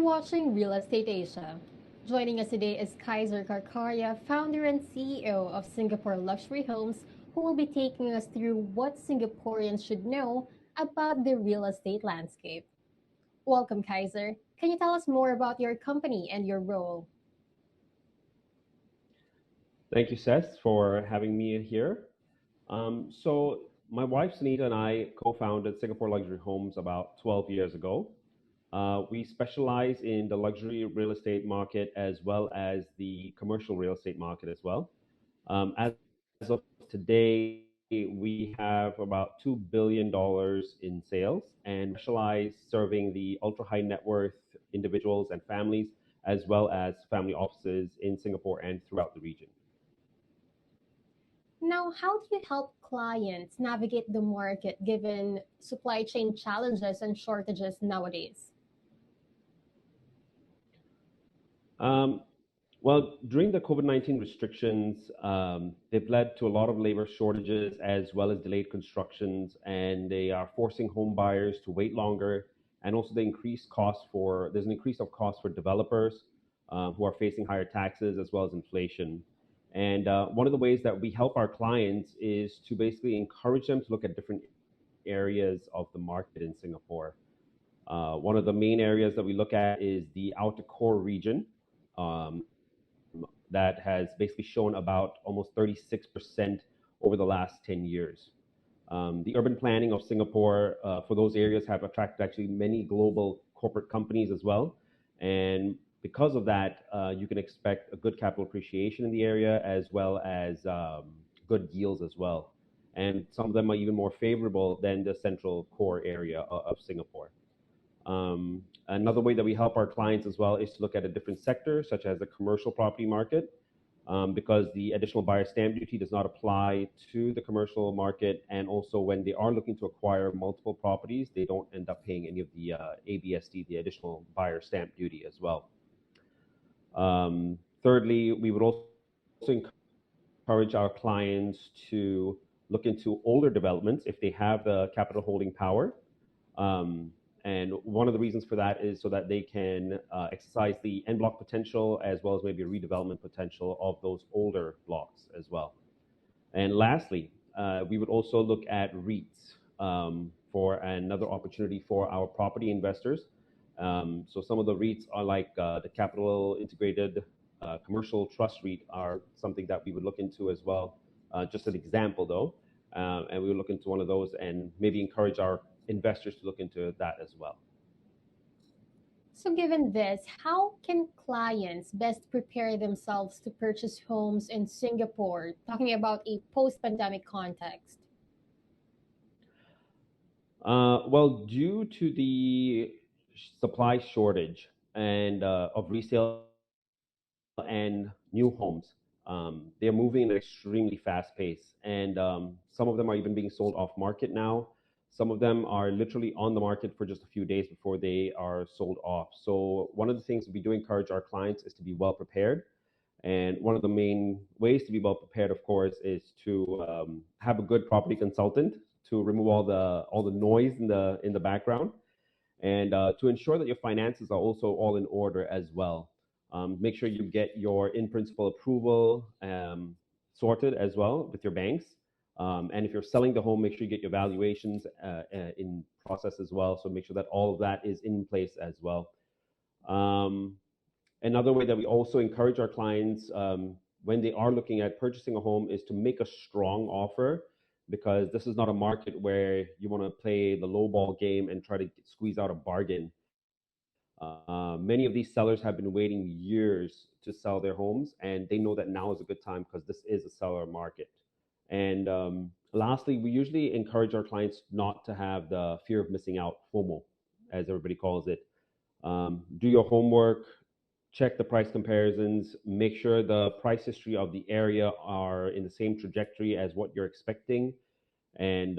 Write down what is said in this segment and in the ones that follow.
watching Real Estate Asia. Joining us today is Kaizar Karkaria, founder and CEO of Singapore Luxury Homes, who will be taking us through what Singaporeans should know about the real estate landscape. Welcome, Kaiser. Can you tell us more about your company and your role? Thank you, Seth, for having me here. My wife Sunita and I co-founded Singapore Luxury Homes about 12 years ago. We specialize in the luxury real estate market as well as the commercial real estate market as well. As of today, we have about $2 billion in sales and specialize serving the ultra high net worth individuals and families, as well as family offices in Singapore and throughout the region. Now, how do you help clients navigate the market given supply chain challenges and shortages nowadays? During the COVID-19 restrictions, they've led to a lot of labor shortages as well as delayed constructions, and they are forcing home buyers to wait longer. And also, there's an increase of cost for developers who are facing higher taxes as well as inflation. And one of the ways that we help our clients is to basically encourage them to look at different areas of the market in Singapore. One of the main areas that we look at is the outer core region. Um, that has basically shown about almost 36% over the last 10 years. The urban planning of Singapore for those areas have attracted actually many global corporate companies as well. And because of that, you can expect a good capital appreciation in the area as well as good yields as well. And some of them are even more favorable than the central core area of Singapore. Another way that we help our clients as well is to look at a different sector, such as the commercial property market, because the additional buyer stamp duty does not apply to the commercial market. And also when they are looking to acquire multiple properties, they don't end up paying any of the ABSD, the additional buyer stamp duty as well. Thirdly, we would also encourage our clients to look into older developments if they have the capital holding power. And one of the reasons for that is so that they can exercise the en bloc potential as well as maybe a redevelopment potential of those older blocks as well. And lastly, we would also look at REITs for another opportunity for our property investors. So some of the REITs are like the Capital Integrated Commercial Trust REIT are something that we would look into as well. Just an example though, and we would look into one of those and maybe encourage our investors to look into that as well. So, given this, how can clients best prepare themselves to purchase homes in Singapore, talking about a post pandemic context? Due to the supply shortage and of resale and new homes, they're moving at an extremely fast pace. And some of them are even being sold off market now. Some of them are literally on the market for just a few days before they are sold off. So one of the things we do encourage our clients is to be well prepared. And one of the main ways to be well prepared, of course, is to have a good property consultant to remove all the noise in the background, and to ensure that your finances are also all in order as well. Make sure you get your in principle approval sorted as well with your banks. And if you're selling the home, make sure you get your valuations in process as well. So make sure that all of that is in place as well. Another way that we also encourage our clients when they are looking at purchasing a home is to make a strong offer, because this is not a market where you want to play the low ball game and try to squeeze out a bargain. Many of these sellers have been waiting years to sell their homes, and they know that now is a good time because this is a seller market. And lastly, we usually encourage our clients not to have the fear of missing out, FOMO, as everybody calls it. Do your homework, check the price comparisons, make sure the price history of the area are in the same trajectory as what you're expecting, and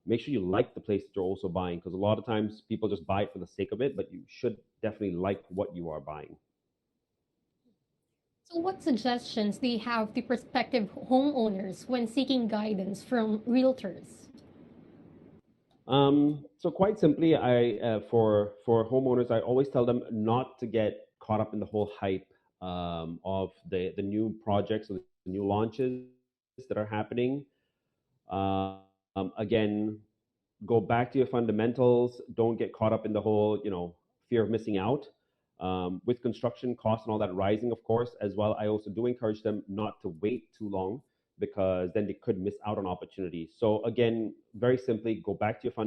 make sure you like the place that you're also buying, because a lot of times people just buy it for the sake of it, but you should definitely like what you are buying. So, what suggestions do you have to prospective homeowners when seeking guidance from realtors? So quite simply, for homeowners, I always tell them not to get caught up in the whole hype of the new projects or the new launches that are happening. Again, go back to your fundamentals. Don't get caught up in the whole, fear of missing out. With construction costs and all that rising, of course, as well, I also do encourage them not to wait too long because then they could miss out on opportunities. So again, very simply, go back to your fundamentals.